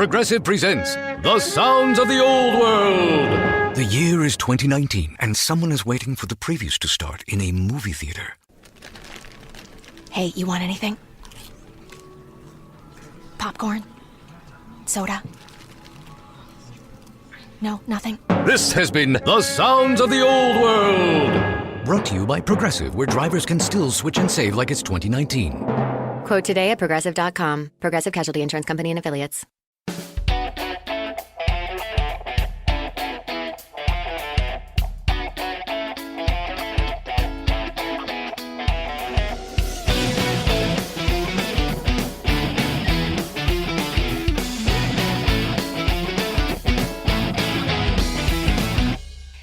Progressive presents The Sounds of the Old World. The year is 2019, and someone is waiting for the previews to start in a movie theater. Hey, you want anything? Popcorn? Soda? No, nothing? This has been The Sounds of the Old World. Brought to you by Progressive, where drivers can still switch and save like it's 2019. Quote today at Progressive.com. Progressive Casualty Insurance Company and Affiliates.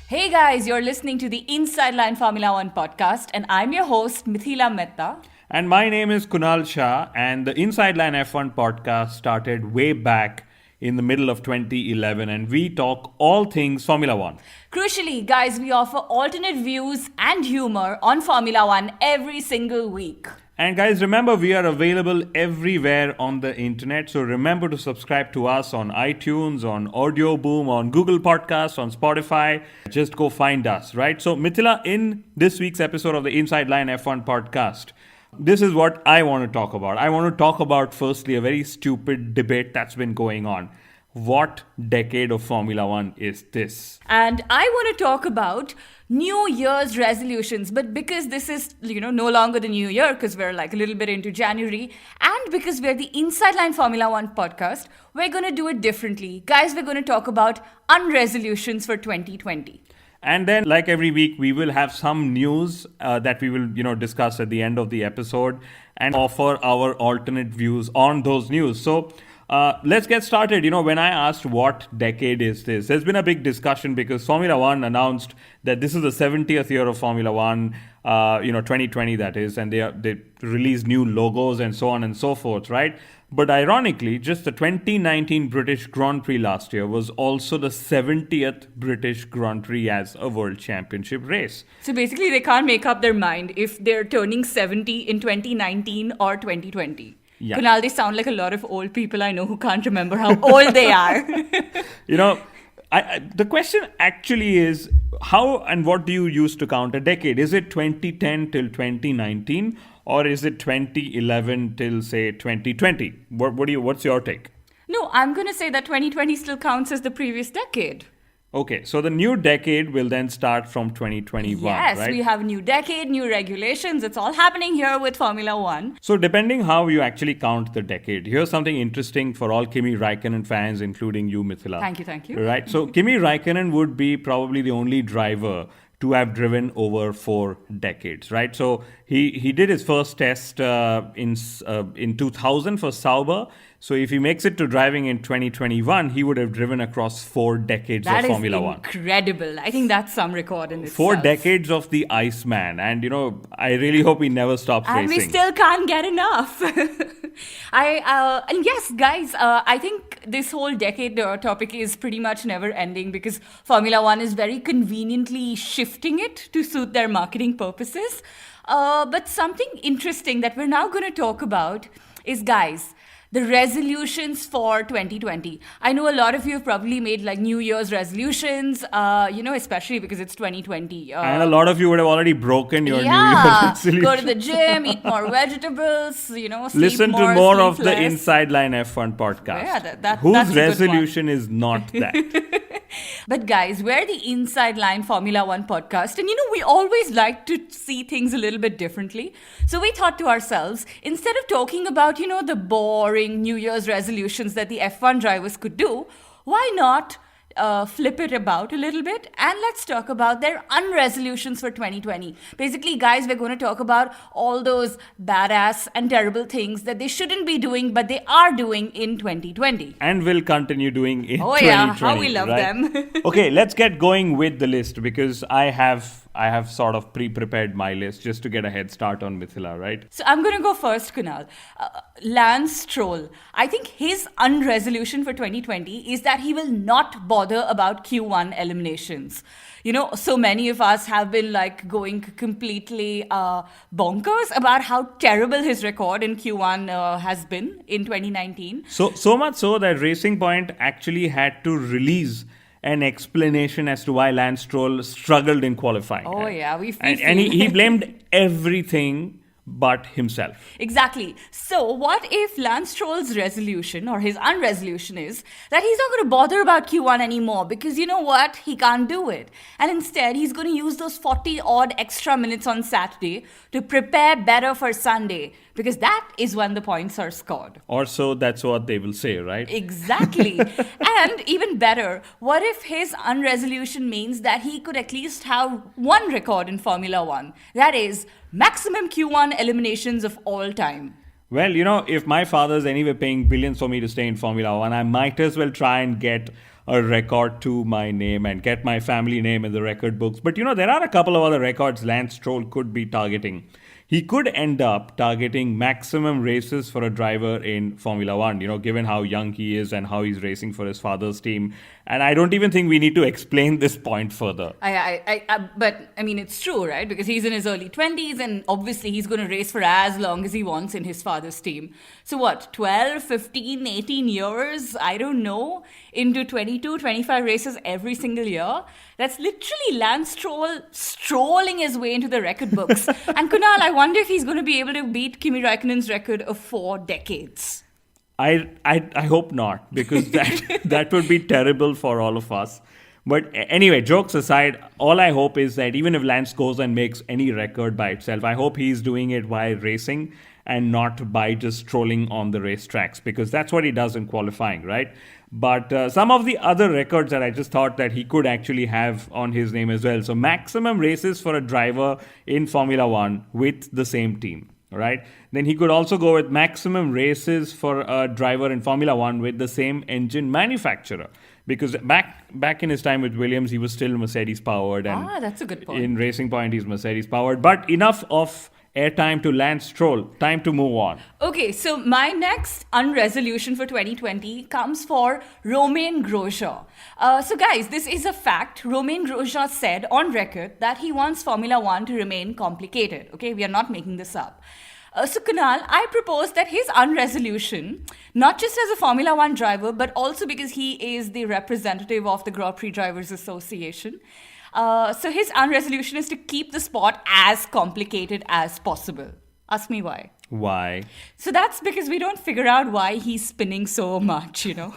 Hey guys, you're listening to the Inside Line Formula One podcast, and I'm your host, Mithila Mehta. And my name is Kunal Shah, and the Inside Line F1 podcast started way back in the middle of 2011, and we talk all things Formula One. Crucially, guys, we offer alternate views and humor on Formula One every single week. And guys, remember, we are available everywhere on the internet. So remember to subscribe to us on iTunes, on Audio Boom, on Google Podcasts, on Spotify. Just go find us, right? So Mithila, in this week's episode of the Inside Line F1 podcast, this is what I want to talk about. I want to talk about, firstly, a very stupid debate that's been going on. What decade of Formula One is this? And I want to talk about New Year's resolutions, but because this is, no longer the new year, because we're like a little bit into January, and because we're the Inside Line Formula One podcast, we're going to do it differently. Guys, we're going to talk about unresolutions for 2020. And then, like every week, we will have some news that we will, discuss at the end of the episode and offer our alternate views on those news. So let's get started. When I asked what decade is this, there's been a big discussion because Formula One announced that this is the 70th year of Formula One, 2020 that is, and they released new logos and so on and so forth, right? But ironically, just the 2019 British Grand Prix last year was also the 70th British Grand Prix as a World Championship race. So basically, they can't make up their mind if they're turning 70 in 2019 or 2020. Yeah. Kunal, they sound like a lot of old people I know who can't remember how old they are. The question actually is, how and what do you use to count a decade? Is it 2010 till 2019, or is it 2011 till, say, 2020? What's your take? No, I'm going to say that 2020 still counts as the previous decade. Okay, so the new decade will then start from 2021, yes, right? We have a new decade, new regulations. It's all happening here with Formula One. So depending how you actually count the decade, here's something interesting for all Kimi Raikkonen fans, including you, Mithila. Thank you. Right, so Kimi Raikkonen would be probably the only driver to have driven over 4 decades, right? So he did his first test in 2000 for Sauber. So if he makes it to driving in 2021, he would have driven across 4 decades of Formula One. That is incredible. I think that's some record in itself. 4 decades of the Iceman. And, I really hope he never stops and racing. We still can't get enough. And yes, guys, I think this whole decade topic is pretty much never ending because Formula One is very conveniently shifting it to suit their marketing purposes. But something interesting that we're now going to talk about is, guys, the resolutions for 2020. I know a lot of you have probably made like New Year's resolutions, especially because it's 2020. And a lot of you would have already broken your New Year's resolution. Go to the gym, eat more vegetables, sleep Listen more, to more sleep of the less. Inside Line F1 podcast. Yeah, that's Whose a good resolution is not that? But guys, we're the Inside Line Formula One podcast. And we always like to see things a little bit differently. So we thought to ourselves, instead of talking about, the boring New Year's resolutions that the F1 drivers could do, why not flip it about a little bit and let's talk about their unresolutions for 2020. Basically, guys, we're going to talk about all those badass and terrible things that they shouldn't be doing, but they are doing in 2020. And will continue doing in 2020. Oh yeah, how we love right? them. Okay, let's get going with the list because I have have sort of pre-prepared my list just to get a head start on Mithila, right? So I'm going to go first, Kunal. Lance Stroll. I think his unresolution for 2020 is that he will not bother about Q1 eliminations. You know, so many of us have been like going completely bonkers about how terrible his record in Q1 has been in 2019. So much so that Racing Point actually had to release an explanation as to why Lance Stroll struggled in qualifying. Oh, yeah, we've and seen. he blamed everything but himself. Exactly. So what if Lance Stroll's resolution or his unresolution is that he's not going to bother about Q1 anymore because you know what? He can't do it. And instead, he's going to use those 40 odd extra minutes on Saturday to prepare better for Sunday because that is when the points are scored. Or so that's what they will say, right? Exactly. And even better, what if his unresolution means that he could at least have one record in Formula One? That is, maximum Q1 eliminations of all time. Well, you know, if my father's anyway paying billions for me to stay in Formula One, I might as well try and get a record to my name and get my family name in the record books. But you know, there are a couple of other records Lance Stroll could be targeting. He could end up targeting maximum races for a driver in Formula One, you know, given how young he is and how he's racing for his father's team. And I don't even think we need to explain this point further. But I mean, it's true, right? Because he's in his early 20s and obviously he's going to race for as long as he wants in his father's team. So what, 12, 15, 18 years, I don't know, into 22, 25 races every single year? That's literally Lance Stroll strolling his way into the record books. And Kunal, I wonder if he's going to be able to beat Kimi Raikkonen's record of 4 decades. I hope not, because that would be terrible for all of us. But anyway, jokes aside, all I hope is that even if Lance goes and makes any record by itself, I hope he's doing it while racing and not by just strolling on the racetracks, because that's what he does in qualifying, right? But some of the other records that I just thought that he could actually have on his name as well. So maximum races for a driver in Formula One with the same team. Right? Then he could also go with maximum races for a driver in Formula One with the same engine manufacturer. Because back in his time with Williams, he was still Mercedes powered. And that's a good point. In Racing Point, he's Mercedes powered. But enough of airtime to Lance Stroll. Time to move on. Okay, so my next unresolution for 2020 comes for Romain Grosjean. So guys, this is a fact. Romain Grosjean said on record that he wants Formula One to remain complicated. Okay, we are not making this up. So Kunal, I propose that his unresolution, not just as a Formula One driver, but also because he is the representative of the Grand Prix Drivers Association. So his unresolution is to keep the sport as complicated as possible. Ask me why. Why? So that's because we don't figure out why he's spinning so much, you know.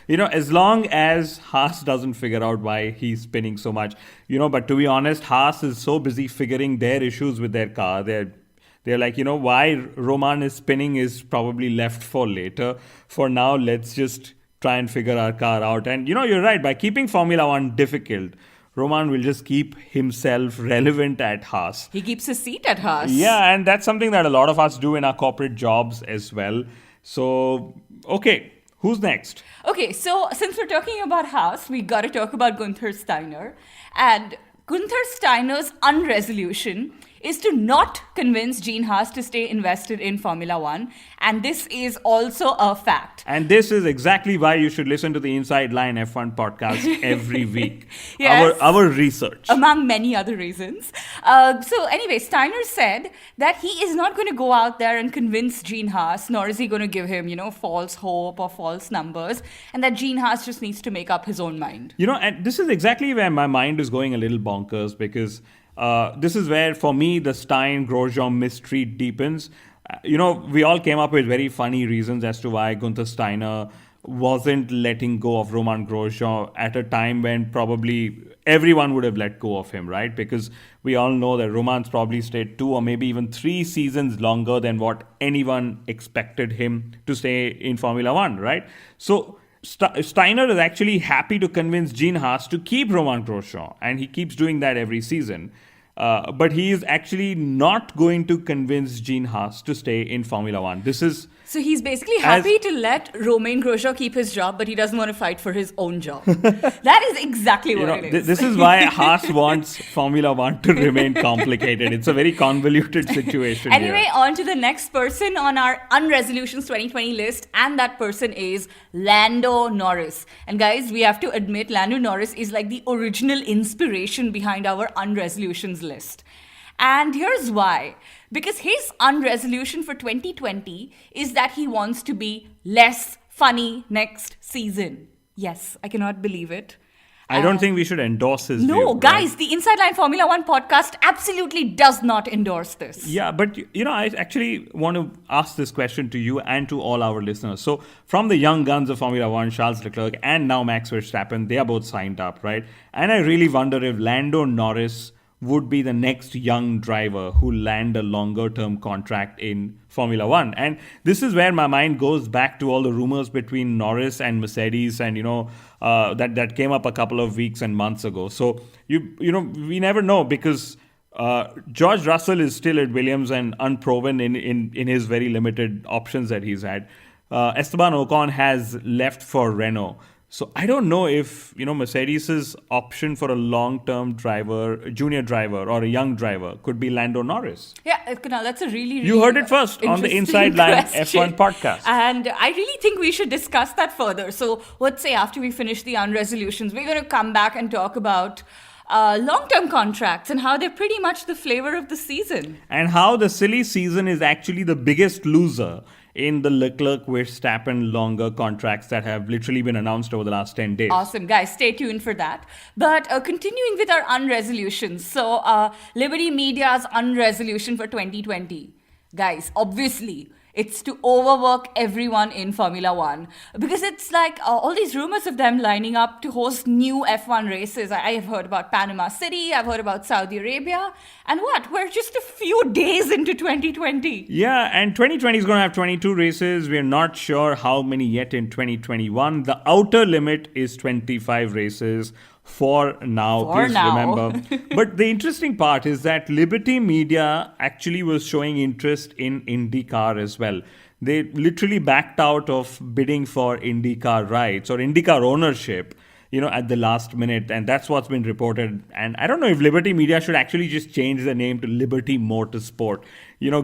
You know, as long as Haas doesn't figure out why he's spinning so much, you know, but to be honest, Haas is so busy figuring their issues with their car. They're like, you know, why Roman is spinning is probably left for later. For now, let's just try and figure our car out. And, you know, you're right. By keeping Formula One difficult, Roman will just keep himself relevant at Haas. He keeps his seat at Haas. Yeah, and that's something that a lot of us do in our corporate jobs as well. So, okay, who's next? Okay, so since we're talking about Haas, we got to talk about Gunther Steiner. And Gunther Steiner's unresolution is to not convince Gene Haas to stay invested in Formula One. And this is also a fact. And this is exactly why you should listen to the Inside Line F1 podcast every week. Yes. Our research. Among many other reasons. So anyway, Steiner said that he is not going to go out there and convince Gene Haas, nor is he going to give him, you know, false hope or false numbers, and that Gene Haas just needs to make up his own mind. You know, and this is exactly where my mind is going a little bonkers, because this is where, for me, the Stein-Grosjean mystery deepens. You know, we all came up with very funny reasons as to why Gunther Steiner wasn't letting go of Romain Grosjean at a time when probably everyone would have let go of him, right? Because we all know that Roman's probably stayed 2 or maybe even 3 seasons longer than what anyone expected him to stay in Formula One, right? So Steiner is actually happy to convince Gene Haas to keep Romain Grosjean, and he keeps doing that every season. But he is actually not going to convince Gene Haas to stay in Formula One. This is So he's basically happy to let Romain Grosjean keep his job, but he doesn't want to fight for his own job. That is exactly what it is. This is why Haas wants Formula One to remain complicated. It's a very convoluted situation. Anyway, here. on to the next person on our Unresolutions 2020 list, and that person is Lando Norris. And guys, we have to admit, Lando Norris is like the original inspiration behind our Unresolutions list. And here's why. Because his unresolution for 2020 is that he wants to be less funny next season. Yes, I cannot believe it. I don't think we should endorse his view. No, right? guys, the Inside Line Formula One podcast absolutely does not endorse this. Yeah, but I actually want to ask this question to you and to all our listeners. So, from the young guns of Formula One, Charles Leclerc and now Max Verstappen, they are both signed up, right? And I really wonder if Lando Norris would be the next young driver who land a longer term contract in Formula One. And this is where my mind goes back to all the rumors between Norris and Mercedes and, that came up a couple of weeks and months ago. So, we never know because George Russell is still at Williams and unproven in his very limited options that he's had. Esteban Ocon has left for Renault. So I don't know if, Mercedes' option for a long-term driver, junior driver or a young driver could be Lando Norris. Yeah, Kunal, that's a really You heard it first on the Inside Line question. F1 podcast. And I really think we should discuss that further. So let's say after we finish the unresolutions, we're going to come back and talk about long-term contracts and how they're pretty much the flavor of the season. And how the silly season is actually the biggest loser in the Leclerc-Verstappen longer contracts that have literally been announced over the last 10 days. Awesome, guys. Stay tuned for that. But continuing with our unresolutions. So, Liberty Media's unresolution for 2020. Guys, obviously, it's to overwork everyone in Formula One. Because it's like all these rumors of them lining up to host new F1 races. I have heard about Panama City. I've heard about Saudi Arabia. And what? We're just a few days into 2020. Yeah, and 2020 is going to have 22 races. We're not sure how many yet in 2021. The outer limit is 25 races. For now, please remember. But the interesting part is that Liberty Media actually was showing interest in IndyCar as well. They literally backed out of bidding for IndyCar rights or IndyCar ownership, at the last minute. And that's what's been reported. And I don't know if Liberty Media should actually just change the name to Liberty Motorsport,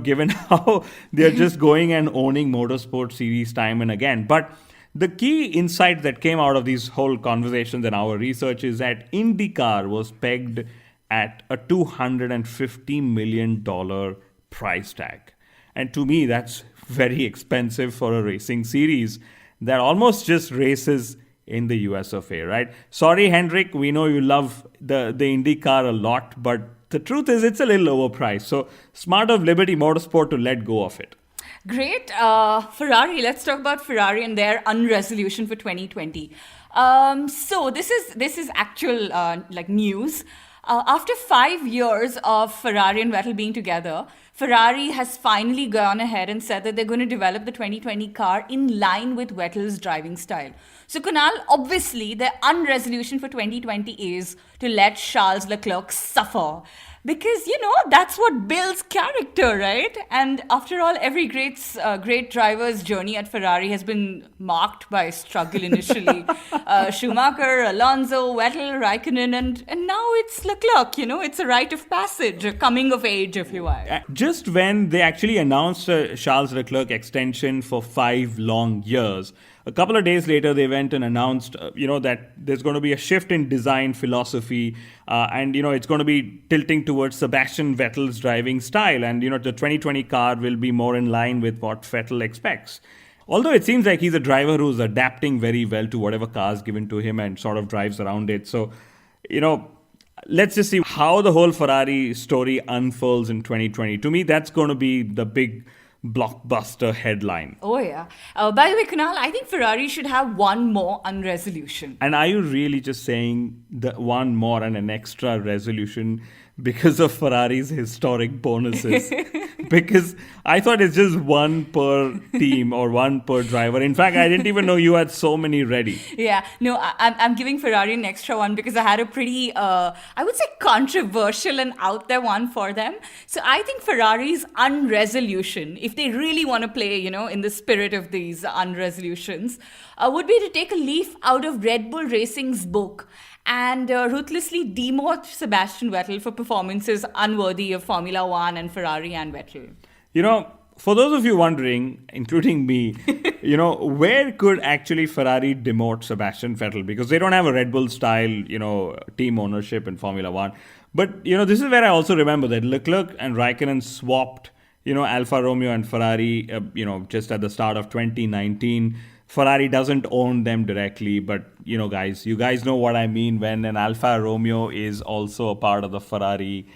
given how they're just going and owning motorsport series time and again. But the key insight that came out of these whole conversations and our research is that IndyCar was pegged at a $250 million price tag. And to me, that's very expensive for a racing series that almost just races in the US of A, right? Sorry, Hendrik, we know you love the IndyCar a lot, but the truth is it's a little overpriced. So smart of Liberty Motorsport to let go of it. Great. Ferrari. Let's talk about Ferrari and their unresolution for 2020. So this is actual news. After 5 years of Ferrari and Vettel being together, Ferrari has finally gone ahead and said that they're going to develop the 2020 car in line with Vettel's driving style. So Kunal, obviously, the unresolution for 2020 is to let Charles Leclerc suffer. Because, that's what builds character, right? And after all, every great driver's journey at Ferrari has been marked by struggle initially. Schumacher, Alonso, Vettel, Raikkonen, and now it's Leclerc, it's a rite of passage, a coming of age, if you will. Just when they actually announced a Charles Leclerc extension for 5 long years, a couple of days later, they went and announced, that there's going to be a shift in design philosophy, and it's going to be tilting towards Sebastian Vettel's driving style, and the 2020 car will be more in line with what Vettel expects. Although it seems like he's a driver who's adapting very well to whatever car is given to him and sort of drives around it. So, let's just see how the whole Ferrari story unfolds in 2020. To me, that's going to be the big blockbuster headline. Oh, yeah. By the way, Kunal, I think Ferrari should have one more unresolution. And are you really just saying the one more and an extra resolution because of Ferrari's historic bonuses. Because I thought it's just one per team or one per driver. In fact, I didn't even know you had so many ready. Yeah, no, I'm giving Ferrari an extra one because I had a pretty, I would say, controversial and out there one for them. So I think Ferrari's unresolution, if they really want to play, in the spirit of these unresolutions, would be to take a leaf out of Red Bull Racing's book and ruthlessly demote Sebastian Vettel for performances unworthy of Formula One and Ferrari and Vettel. For those of you wondering, including me, where could actually Ferrari demote Sebastian Vettel? Because they don't have a Red Bull style, team ownership in Formula One. But, this is where I also remember that Leclerc and Raikkonen swapped, Alfa Romeo and Ferrari, just at the start of 2019. Ferrari doesn't own them directly, but you guys know what I mean when an Alfa Romeo is also a part of the Ferrari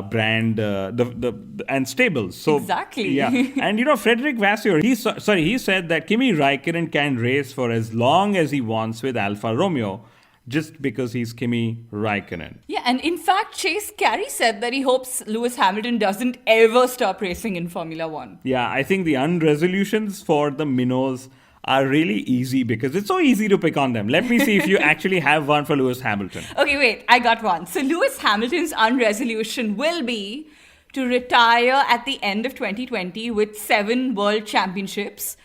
brand and stables. So exactly. Yeah, and Frederick Vasseur, he said that Kimi Raikkonen can race for as long as he wants with Alfa Romeo, just because he's Kimi Raikkonen. Yeah, and in fact, Chase Carey said that he hopes Lewis Hamilton doesn't ever stop racing in Formula One. Yeah, I think the unresolutions for the minnows are really easy because it's so easy to pick on them. Let me see if you actually have one for Lewis Hamilton. Okay, wait, I got one. So Lewis Hamilton's unresolution will be to retire at the end of 2020 with 7 world championships.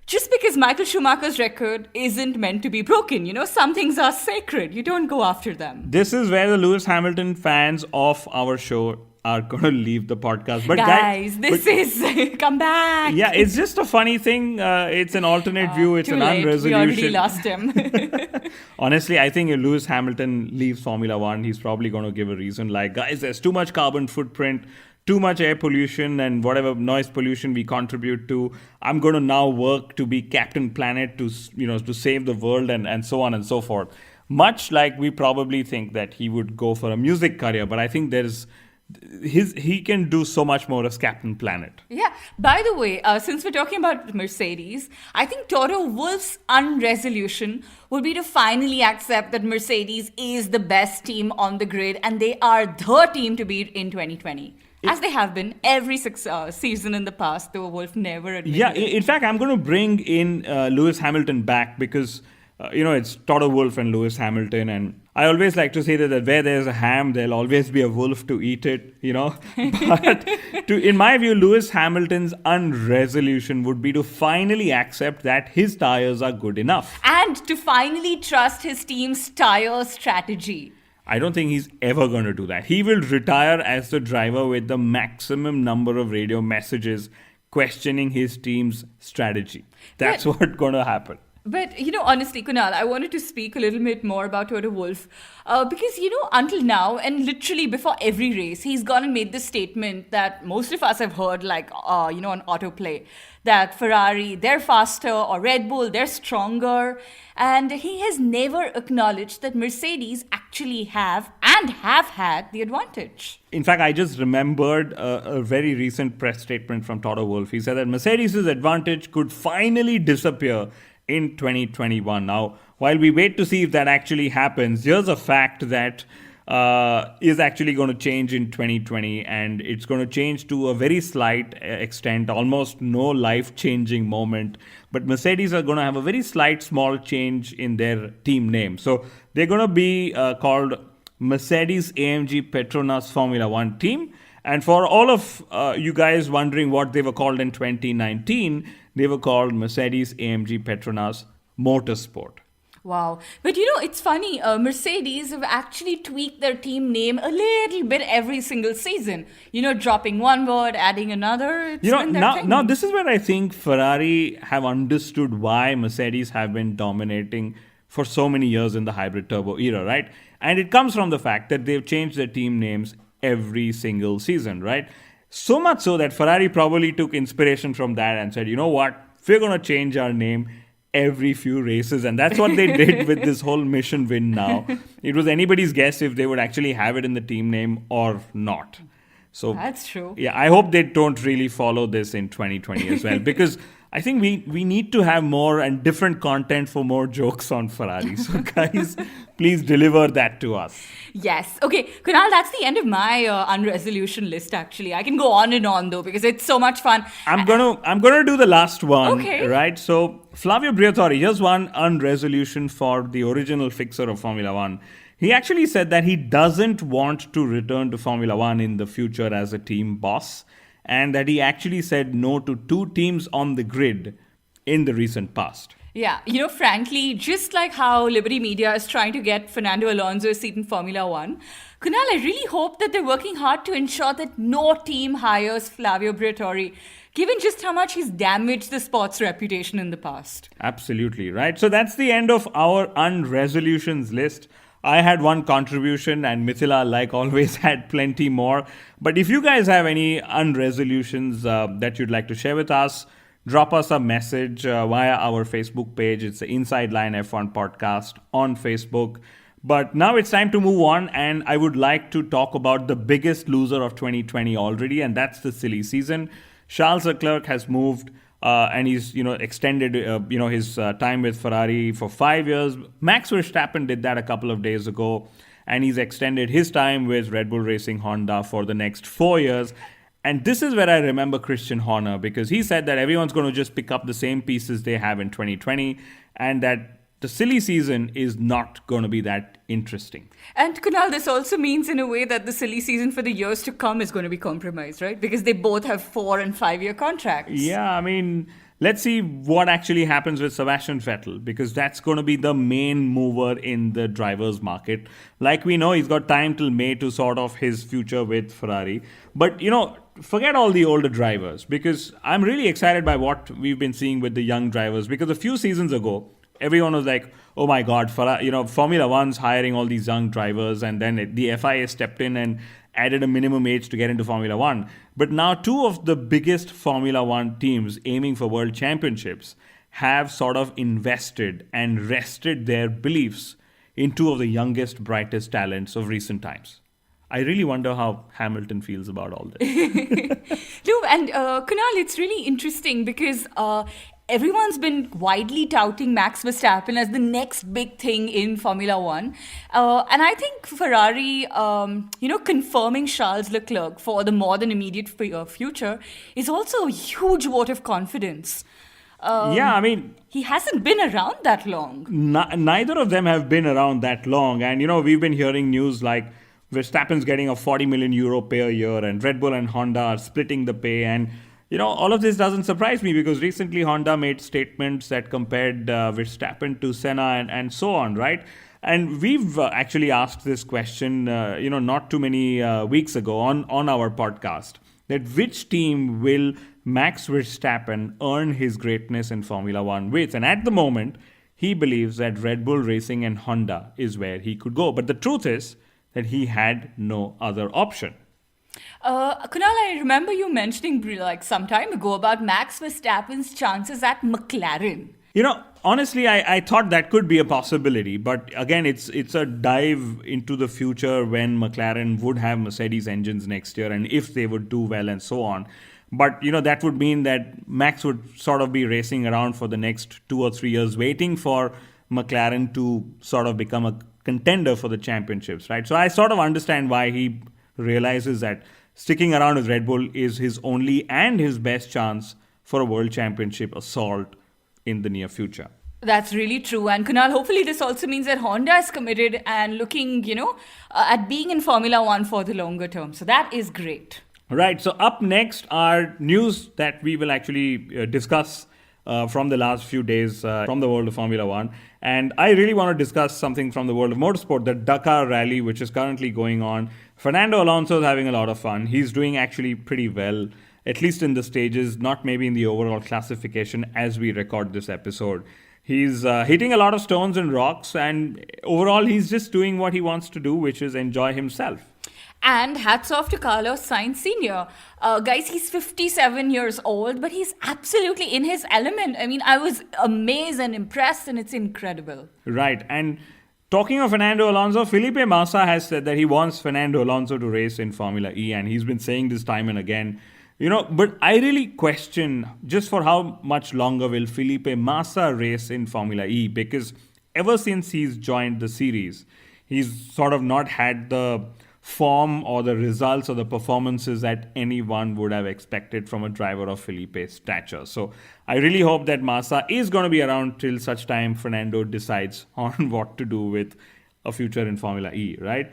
Just because Michael Schumacher's record isn't meant to be broken. Some things are sacred. You don't go after them. This is where the Lewis Hamilton fans of our show are going to leave the podcast. But come back. Yeah, it's just a funny thing. It's an alternate view. It's an unresolution. We already lost him. Honestly, I think if Lewis Hamilton leaves Formula One, he's probably going to give a reason like, guys, there's too much carbon footprint, too much air pollution and whatever noise pollution we contribute to. I'm going to now work to be Captain Planet to save the world and so on and so forth. Much like we probably think that he would go for a music career, but I think he can do so much more as Captain Planet. Yeah. By the way, since we're talking about Mercedes, I think Toto Wolff's unresolution would be to finally accept that Mercedes is the best team on the grid and they are the team to beat in 2020. As they have been every season in the past, though Wolff never admitted Yeah, it. in fact, I'm going to bring in Lewis Hamilton back because, it's Toto Wolff and Lewis Hamilton. And I always like to say that where there's a ham, there'll always be a wolf to eat it, But in my view, Lewis Hamilton's unresolution would be to finally accept that his tires are good enough. And to finally trust his team's tire strategy. I don't think he's ever going to do that. He will retire as the driver with the maximum number of radio messages questioning his team's strategy. That's what's going to happen. But, honestly, Kunal, I wanted to speak a little bit more about Toto Wolff because, until now and literally before every race, he's gone and made this statement that most of us have heard on autoplay, that Ferrari, they're faster, or Red Bull, they're stronger. And he has never acknowledged that Mercedes actually have had the advantage. In fact, I just remembered a very recent press statement from Toto Wolff. He said that Mercedes' advantage could finally disappear in 2021. Now, while we wait to see if that actually happens, here's a fact that is actually going to change in 2020, and it's going to change to a very slight extent, almost no life-changing moment. But Mercedes are going to have a very slight, small change in their team name. So they're going to be called Mercedes-AMG Petronas Formula One team. And for all of you guys wondering what they were called in 2019, they were called Mercedes-AMG Petronas Motorsport. Wow. But it's funny, Mercedes have actually tweaked their team name a little bit every single season. Dropping one word, adding another. Now this is where I think Ferrari have understood why Mercedes have been dominating for so many years in the hybrid turbo era, right? And it comes from the fact that they've changed their team names every single season, right? So much so that Ferrari probably took inspiration from that and said, you know what, we're going to change our name every few races. And that's what they did with this whole mission win now. It was anybody's guess if they would actually have it in the team name or not. So that's true. Yeah, I hope they don't really follow this in 2020 as well. Because I think we need to have more and different content for more jokes on Ferrari. So guys, please deliver that to us. Yes. Okay, Kunal, that's the end of my unresolution list, actually. I can go on and on, though, because it's so much fun. I'm gonna do the last one. Okay. Right. So Flavio Briatore, here's one unresolution for the original fixer of Formula One. He actually said that he doesn't want to return to Formula One in the future as a team boss, and that he actually said no to 2 teams on the grid in the recent past. Yeah, frankly, just like how Liberty Media is trying to get Fernando Alonso a seat in Formula One, Kunal, I really hope that they're working hard to ensure that no team hires Flavio Briatore, given just how much he's damaged the sport's reputation in the past. Absolutely, right? So that's the end of our unresolutions list. I had one contribution and Mithila, like always, had plenty more. But if you guys have any unresolutions that you'd like to share with us, drop us a message via our Facebook page. It's the Inside Line F1 podcast on Facebook. But now it's time to move on, and I would like to talk about the biggest loser of 2020 already, and that's the silly season. Charles Leclerc has moved and he's extended his time with Ferrari for 5 years. Max Verstappen did that a couple of days ago, and he's extended his time with Red Bull Racing Honda for the next 4 years. And this is where I remember Christian Horner, because he said that everyone's going to just pick up the same pieces they have in 2020, and that the silly season is not going to be that interesting. And Kunal, this also means in a way that the silly season for the years to come is going to be compromised, right? Because they both have 4 and 5 year contracts. Yeah, I mean, let's see what actually happens with Sebastian Vettel, because that's going to be the main mover in the drivers' market. Like we know, he's got time till May to sort of his future with Ferrari. But, forget all the older drivers, because I'm really excited by what we've been seeing with the young drivers. Because a few seasons ago, everyone was like, oh my God, Formula One's hiring all these young drivers, and then the FIA stepped in and added a minimum age to get into Formula One. But now 2 of the biggest Formula One teams aiming for world championships have sort of invested and rested their beliefs in 2 of the youngest, brightest talents of recent times. I really wonder how Hamilton feels about all this. No, and Kunal, it's really interesting because everyone's been widely touting Max Verstappen as the next big thing in Formula One. And I think Ferrari, confirming Charles Leclerc for the more than immediate future is also a huge vote of confidence. Yeah, I mean, he hasn't been around that long. Neither of them have been around that long. And, we've been hearing news like Verstappen's getting a 40 million euro pay a year, and Red Bull and Honda are splitting the pay. And, all of this doesn't surprise me, because recently Honda made statements that compared Verstappen to Senna and so on, right? And we've actually asked this question, not too many weeks ago on our podcast, that which team will Max Verstappen earn his greatness in Formula One with? And at the moment, he believes that Red Bull Racing and Honda is where he could go. But the truth is that he had no other option. Kunal, I remember you mentioning some time ago about Max Verstappen's chances at McLaren. Honestly, I thought that could be a possibility. But again, it's a dive into the future when McLaren would have Mercedes engines next year, and if they would do well and so on. But, that would mean that Max would sort of be racing around for the next 2 or 3 years, waiting for McLaren to sort of become a contender for the championships, right? So I sort of understand why he realizes that sticking around with Red Bull is his only and his best chance for a world championship assault in the near future. That's really true. And Kunal, hopefully this also means that Honda is committed and looking, at being in Formula One for the longer term. So that is great. Right. So up next are news that we will actually discuss from the last few days from the world of Formula One. And I really want to discuss something from the world of motorsport, the Dakar Rally, which is currently going on. Fernando Alonso is having a lot of fun. He's doing actually pretty well, at least in the stages, not maybe in the overall classification as we record this episode. He's hitting a lot of stones and rocks, and overall he's just doing what he wants to do, which is enjoy himself. And hats off to Carlos Sainz Sr. Guys, he's 57 years old, but he's absolutely in his element. I mean, I was amazed and impressed, and it's incredible. Right. And talking of Fernando Alonso, Felipe Massa has said that he wants Fernando Alonso to race in Formula E, and he's been saying this time and again. But I really question just for how much longer will Felipe Massa race in Formula E, because ever since he's joined the series, he's sort of not had the form or the results or the performances that anyone would have expected from a driver of Felipe's stature. So I really hope that Massa is going to be around till such time Fernando decides on what to do with a future in Formula E, right?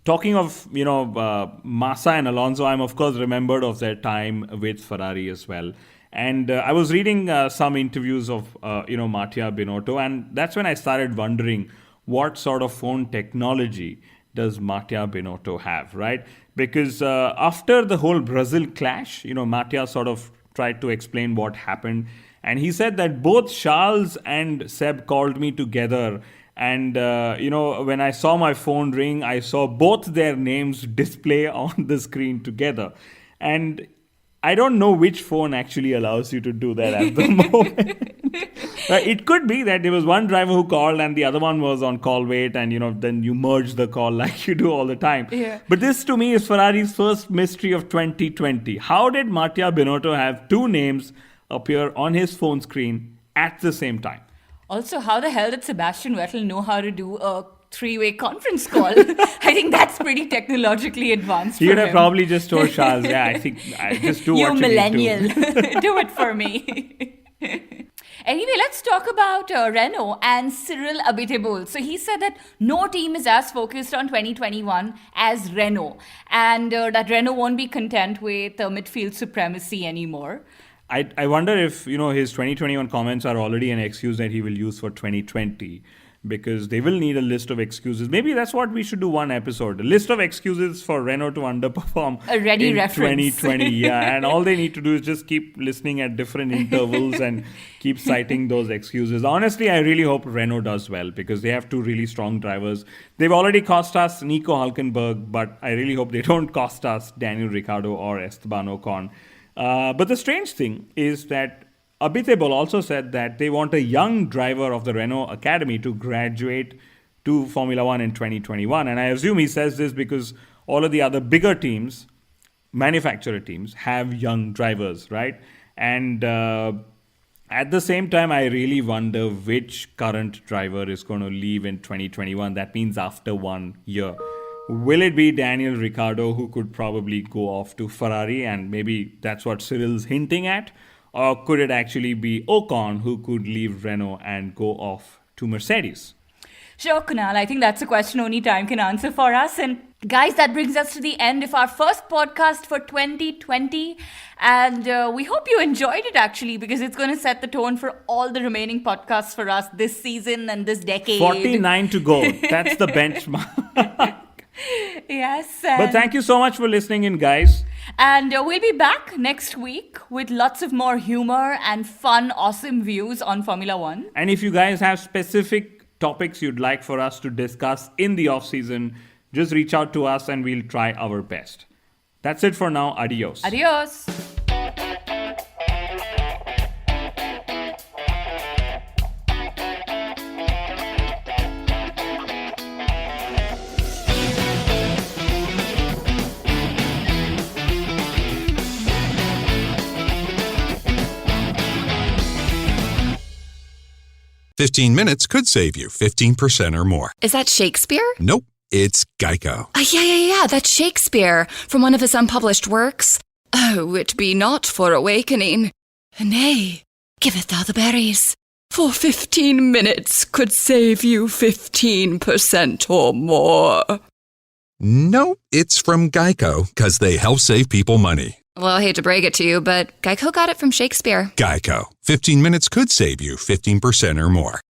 Talking of, Massa and Alonso, I'm of course remembered of their time with Ferrari as well. And I was reading some interviews of, Mattia Binotto, and that's when I started wondering what sort of phone technology does Mattia Binotto have, right? Because after the whole Brazil clash, Mattia sort of tried to explain what happened. And he said that both Charles and Seb called me together. And, when I saw my phone ring, I saw both their names display on the screen together. And I don't know which phone actually allows you to do that at the moment. It could be that there was one driver who called and the other one was on call wait, and, then you merge the call like you do all the time. Yeah. But this, to me, is Ferrari's first mystery of 2020. How did Mattia Binotto have two names appear on his phone screen at the same time? Also, how the hell did Sebastian Vettel know how to do a three-way conference call? I think that's pretty technologically advanced. He for would have him. probably just told Charles, I think I just do You what millennial, you need to. do it for me. Anyway, let's talk about Renault and Cyril Abiteboul. So he said that no team is as focused on 2021 as Renault, and that Renault won't be content with midfield supremacy anymore. I wonder if, his 2021 comments are already an excuse that he will use for 2020, because they will need a list of excuses. Maybe that's what we should do one episode. A list of excuses for Renault to underperform A ready in reference. 2020. Yeah, and all they need to do is just keep listening at different intervals and keep citing those excuses. Honestly, I really hope Renault does well, because they have two really strong drivers. They've already cost us Nico Hülkenberg, but I really hope they don't cost us Daniel Ricciardo or Esteban Ocon. But the strange thing is that Abiteboul also said that they want a young driver of the Renault Academy to graduate to Formula One in 2021. And I assume he says this because all of the other bigger teams, manufacturer teams, have young drivers, right? And at the same time, I really wonder which current driver is going to leave in 2021. That means after 1 year. Will it be Daniel Ricciardo, who could probably go off to Ferrari, and maybe that's what Cyril's hinting at? Or could it actually be Ocon, who could leave Renault and go off to Mercedes? Sure, Kunal. I think that's a question only time can answer for us. And guys, that brings us to the end of our first podcast for 2020. And we hope you enjoyed it, actually, because it's going to set the tone for all the remaining podcasts for us this season and this decade. 49 to go. That's the benchmark. Yes. But thank you so much for listening in, guys. And we'll be back next week with lots of more humor and fun, awesome views on Formula One. And if you guys have specific topics you'd like for us to discuss in the off-season, just reach out to us and we'll try our best. That's it for now. Adios. Adios. 15 minutes could save you 15% or more. Is that Shakespeare? Nope, it's Geico. Yeah, that's Shakespeare from one of his unpublished works. Oh, it be not for awakening. Nay, giveth thou the berries. For 15 minutes could save you 15% or more. Nope, it's from Geico, because they help save people money. Well, I hate to break it to you, but Geico got it from Shakespeare. Geico. 15 minutes could save you 15% or more.